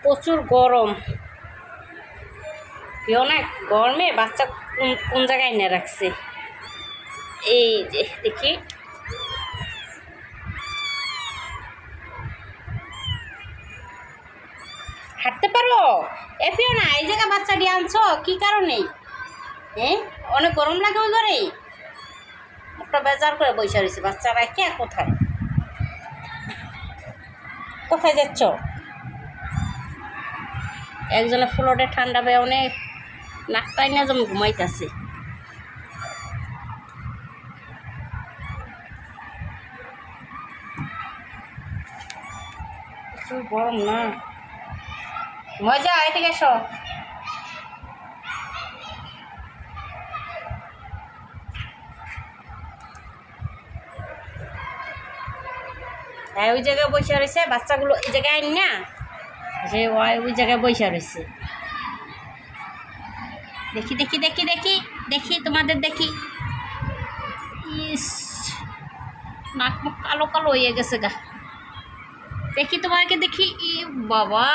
প্রচুর গরম, অনেক গরমে বাচ্চা কোন জায়গায় এনে রাখছে। এই যে দেখি, হাঁটতে পারো? এপিও না, এই জায়গায় বাচ্চা দিয়ে আনছো কি কারণে? হ্যাঁ, অনেক গরম লাগে ওই ঘরে, একটা বেজার করে বসে রয়েছে। বাচ্চারা কে কোথায় কোথায় যাচ্ছ? একজনে ফ্লোরে ঠান্ডা পেয়ে অনেক নাকটাই না যেমন ঘুমাইতেছে। প্রচুর গরম না, মজা এদিকে এসো। হ্যাঁ, ওই জায়গায় বসে রয়েছে বাচ্চাগুলো, এই জায়গায় না যে ওই জায়গায় বসে রয়েছে। দেখি দেখি দেখি দেখি দেখি তোমাদের দেখি। ইস, নাক মুখ কালো কালো হয়ে গেছে গা। দেখি তোমাকে দেখি। ই বাবা,